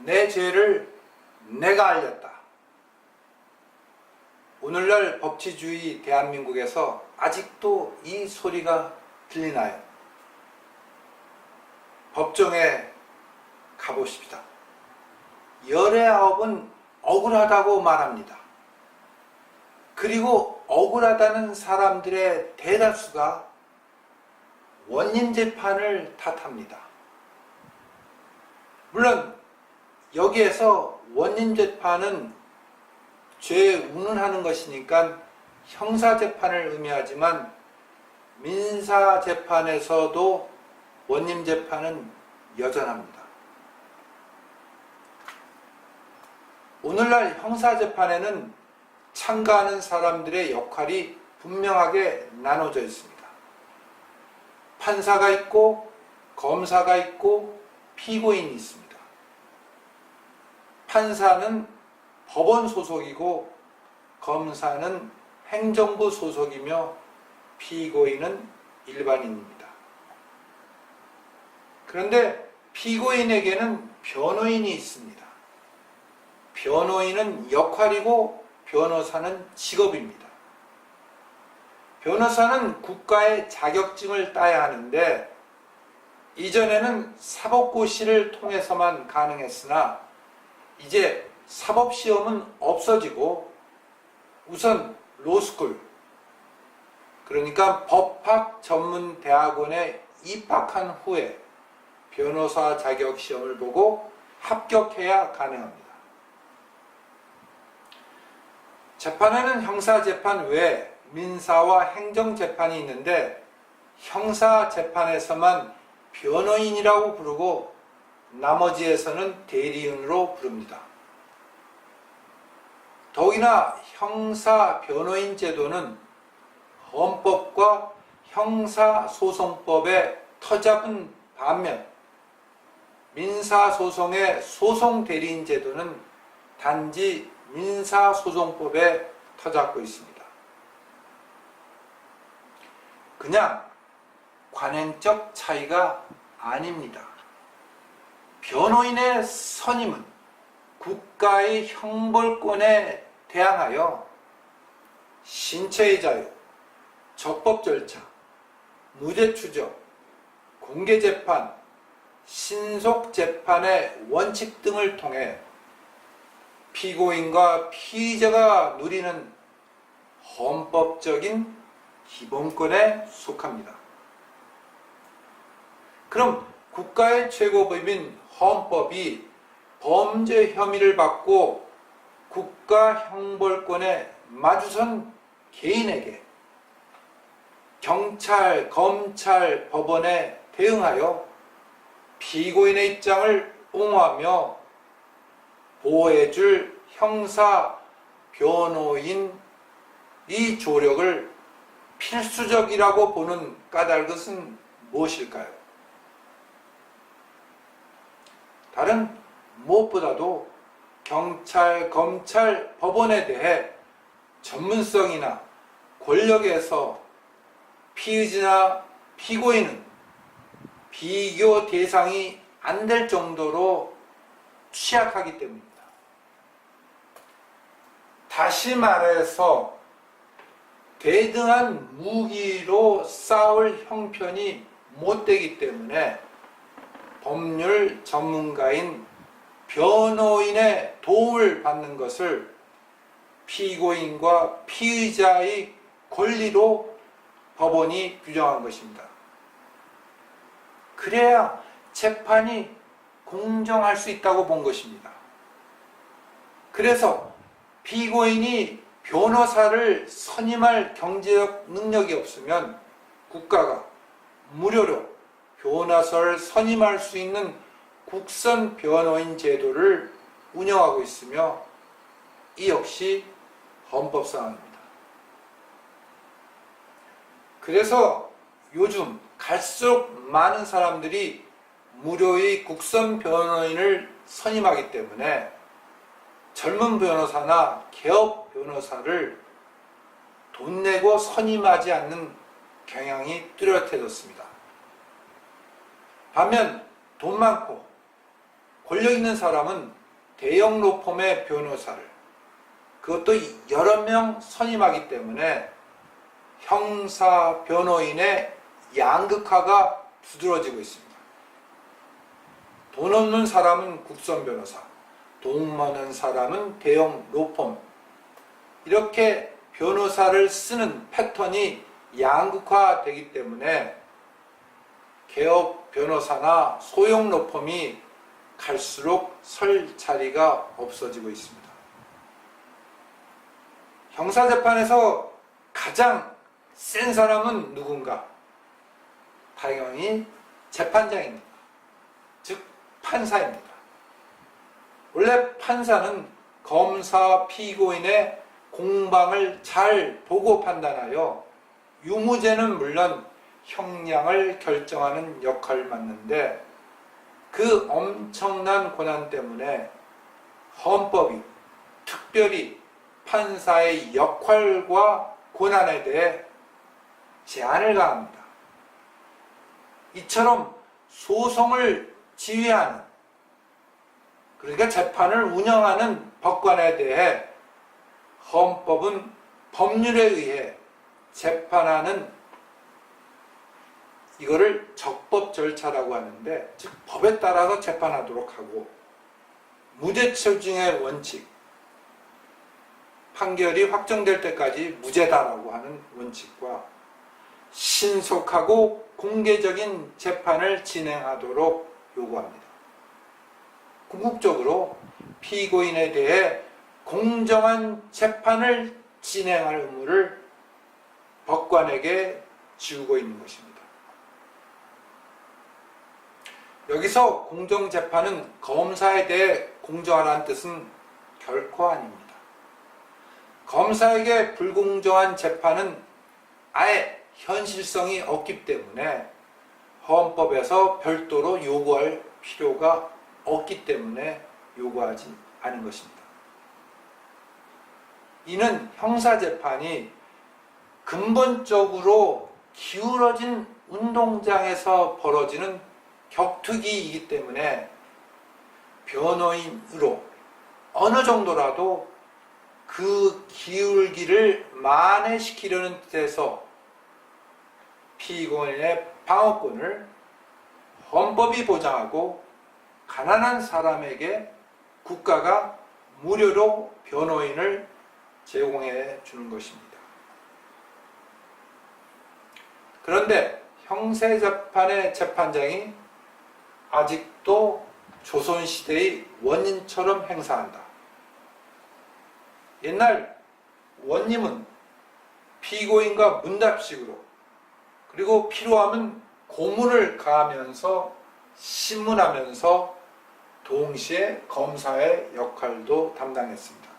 내 죄를 내가 알렸다. 오늘날 법치주의 대한민국에서 아직도 이 소리가 들리나요? 법정에 가보십시다. 열의 아홉은 억울하다고 말합니다. 그리고 억울하다는 사람들의 대다수가 원님재판을 탓합니다. 물론 여기에서 원님재판은 죄 운운하는 것이니까 형사재판을 의미하지만 민사재판에서도 원님재판은 여전합니다. 오늘날 형사재판에는 참가하는 사람들의 역할이 분명하게 나눠져 있습니다. 판사가 있고 검사가 있고 피고인이 있습니다. 판사는 법원 소속이고 검사는 행정부 소속이며 피고인은 일반인입니다. 그런데 피고인에게는 변호인이 있습니다. 변호인은 역할이고 변호사는 직업입니다. 변호사는 국가의 자격증을 따야 하는데 이전에는 사법고시를 통해서만 가능했으나 이제 사법시험은 없어지고 우선 로스쿨, 그러니까 법학 전문 대학원에 입학한 후에 변호사 자격 시험을 보고 합격해야 가능합니다. 재판에는 형사재판 외에 민사와 행정재판이 있는데 형사재판에서만 변호인이라고 부르고 나머지에서는 대리인으로 부릅니다. 더욱이나 형사변호인 제도는 헌법과 형사소송법에 터잡은 반면 민사소송의 소송대리인 제도는 단지 민사소송법에 터잡고 있습니다. 그냥 관행적 차이가 아닙니다. 변호인의 선임은 국가의 형벌권에 대항하여 신체의 자유, 적법 절차, 무죄 추적, 공개 재판, 신속 재판의 원칙 등을 통해 피고인과 피의자가 누리는 헌법적인 기본권에 속합니다. 그럼 국가의 최고법인 헌법이 범죄 혐의를 받고 국가 형벌권에 마주선 개인에게 경찰, 검찰, 법원에 대응하여 피고인의 입장을 옹호하며 보호해줄 형사 변호인 이 조력을 필수적이라고 보는 까닭은 무엇일까요? 다른 무엇보다도 경찰, 검찰, 법원에 대해 전문성이나 권력에서 피의자나 피고인은 비교 대상이 안 될 정도로 취약하기 때문입니다. 다시 말해서 대등한 무기로 싸울 형편이 못 되기 때문에 법률 전문가인 변호인의 도움을 받는 것을 피고인과 피의자의 권리로 법원이 규정한 것입니다. 그래야 재판이 공정할 수 있다고 본 것입니다. 그래서 피고인이 변호사를 선임할 경제적 능력이 없으면 국가가 무료로 변호사를 선임할 수 있는 국선 변호인 제도를 운영하고 있으며 이 역시 헌법사항입니다. 그래서 요즘 갈수록 많은 사람들이 무료의 국선 변호인을 선임하기 때문에 젊은 변호사나 개업 변호사를 돈 내고 선임하지 않는 경향이 뚜렷해졌습니다. 반면 돈 많고 권력 있는 사람은 대형 로펌의 변호사를, 그것도 여러 명 선임하기 때문에 형사 변호인의 양극화가 두드러지고 있습니다. 돈 없는 사람은 국선 변호사, 돈 많은 사람은 대형 로펌, 이렇게 변호사를 쓰는 패턴이 양극화되기 때문에 개업 변호사나 소형 로펌이 갈수록 설 자리가 없어지고 있습니다. 형사재판에서 가장 센 사람은 누군가? 당연히 재판장입니다. 즉 판사입니다. 원래 판사는 검사, 피고인의 공방을 잘 보고 판단하여 유무죄는 물론 형량을 결정하는 역할을 맡는데, 그 엄청난 권한 때문에 헌법이 특별히 판사의 역할과 권한에 대해 제한을 가합니다. 이처럼 소송을 지휘하는, 그러니까 재판을 운영하는 법관에 대해 헌법은 법률에 의해 재판하는, 이거를 적법 절차라고 하는데, 즉 법에 따라서 재판하도록 하고, 무죄처중의 원칙, 판결이 확정될 때까지 무죄다라고 하는 원칙과 신속하고 공개적인 재판을 진행하도록 요구합니다. 궁극적으로 피고인에 대해 공정한 재판을 진행할 의무를 법관에게 지우고 있는 것입니다. 여기서 공정재판은 검사에 대해 공정하라는 뜻은 결코 아닙니다. 검사에게 불공정한 재판은 아예 현실성이 없기 때문에 헌법에서 별도로 요구할 필요가 없기 때문에 요구하지 않은 것입니다. 이는 형사재판이 근본적으로 기울어진 운동장에서 벌어지는 격투기이기 때문에 변호인으로 어느 정도라도 그 기울기를 만회시키려는 뜻에서 피고인의 방어권을 헌법이 보장하고 가난한 사람에게 국가가 무료로 변호인을 제공해 주는 것입니다. 그런데 형사재판의 재판장이 아직도 조선시대의 원님처럼 행사한다. 옛날 원님은 피고인과 문답식으로, 그리고 필요하면 고문을 가하면서 신문하면서 동시에 검사의 역할도 담당했습니다.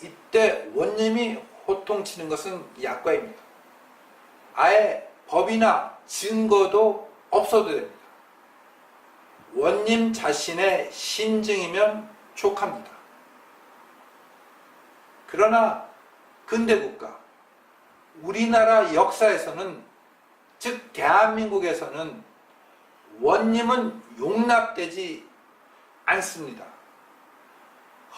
이때 원님이 호통치는 것은 약과입니다. 아예 법이나 증거도 없어도 됩니다. 원님 자신의 심증이면 족합니다. 그러나 근대국가, 우리나라 역사에서는, 즉 대한민국에서는 원님은 용납되지 않습니다.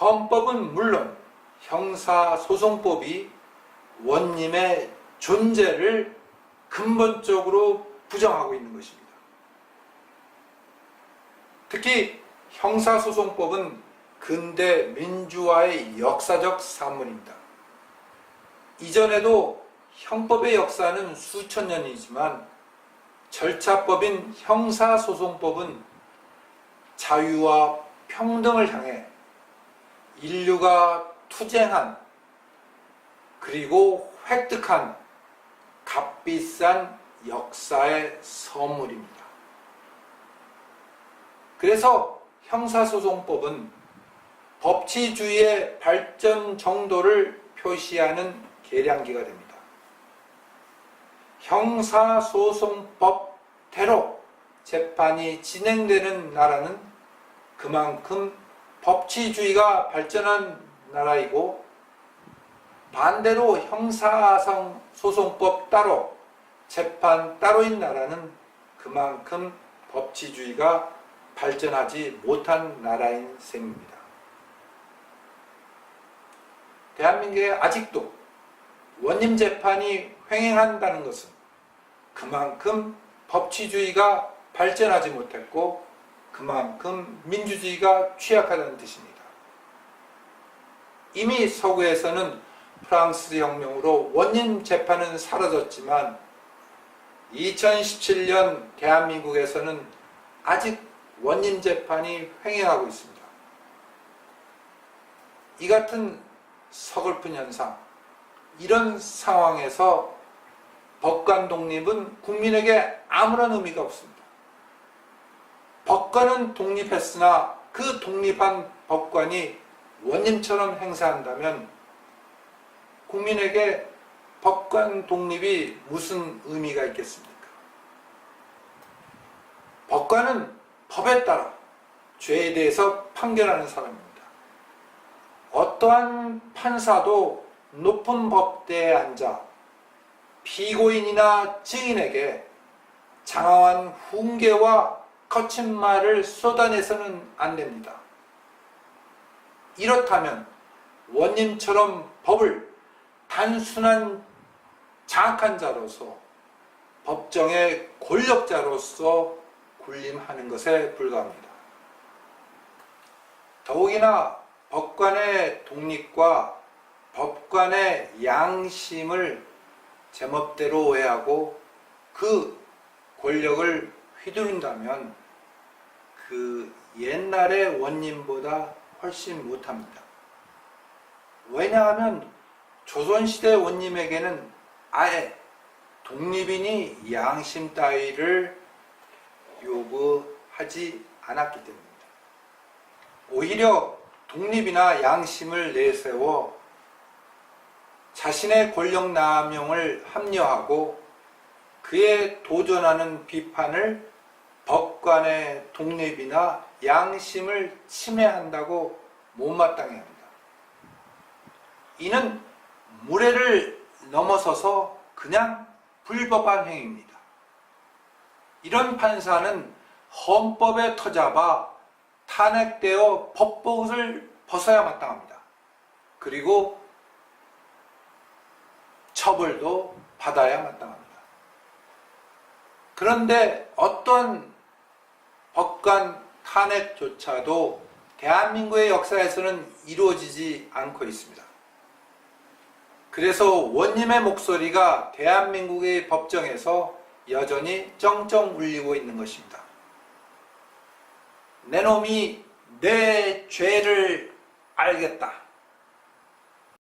헌법은 물론 형사소송법이 원님의 존재를 근본적으로 부정하고 있는 것입니다. 특히 형사소송법은 근대 민주화의 역사적 산물입니다. 이전에도 형법의 역사는 수천 년이지만 절차법인 형사소송법은 자유와 평등을 향해 인류가 투쟁한, 그리고 획득한 값비싼 역사의 선물입니다. 그래서 형사소송법은 법치주의의 발전 정도를 표시하는 계량기가 됩니다. 형사소송법대로 재판이 진행되는 나라는 그만큼 법치주의가 발전한 나라이고, 반대로 형사소송법 따로 재판 따로인 나라는 그만큼 법치주의가 발전하지 못한 나라인 셈입니다. 대한민국에 아직도 원님 재판이 횡행한다는 것은 그만큼 법치주의가 발전하지 못했고 그만큼 민주주의가 취약하다는 뜻입니다. 이미 서구에서는 프랑스 혁명으로 원님 재판은 사라졌지만 2017년 대한민국에서는 아직 원님 재판이 횡행하고 있습니다. 이 같은 서글픈 현상, 이런 상황에서 법관 독립은 국민에게 아무런 의미가 없습니다. 법관은 독립했으나 그 독립한 법관이 원님처럼 행사한다면 국민에게 법관 독립이 무슨 의미가 있겠습니까? 법관은 법에 따라 죄에 대해서 판결하는 사람입니다. 어떠한 판사도 높은 법대에 앉아 피고인이나 증인에게 장황한 훈계와 거친 말을 쏟아내서는 안 됩니다. 이렇다면 원님처럼 법을 단순한 장악한 자로서 법정의 권력자로서 군림하는 것에 불과합니다. 더욱이나 법관의 독립과 법관의 양심을 제멋대로 오해하고 그 권력을 휘두른다면 그 옛날의 원님보다 훨씬 못합니다. 왜냐하면 조선시대 원님에게는 아예 독립이니 양심 따위를 요구하지 않았기 때문입니다. 오히려 독립이나 양심을 내세워 자신의 권력 남용을 합리화하고 그에 도전하는 비판을 법관의 독립이나 양심을 침해한다고 못마땅해 합니다. 이는 무례를 넘어서서 그냥 불법한 행위입니다. 이런 판사는 헌법에 터잡아 탄핵되어 법복을 벗어야 마땅합니다. 그리고 처벌도 받아야 마땅합니다. 그런데 어떤 법관 탄핵조차도 대한민국의 역사에서는 이루어지지 않고 있습니다. 그래서 원님의 목소리가 대한민국의 법정에서 여전히 쩡쩡 울리고 있는 것입니다. 내 놈이 내 죄를 알겠다.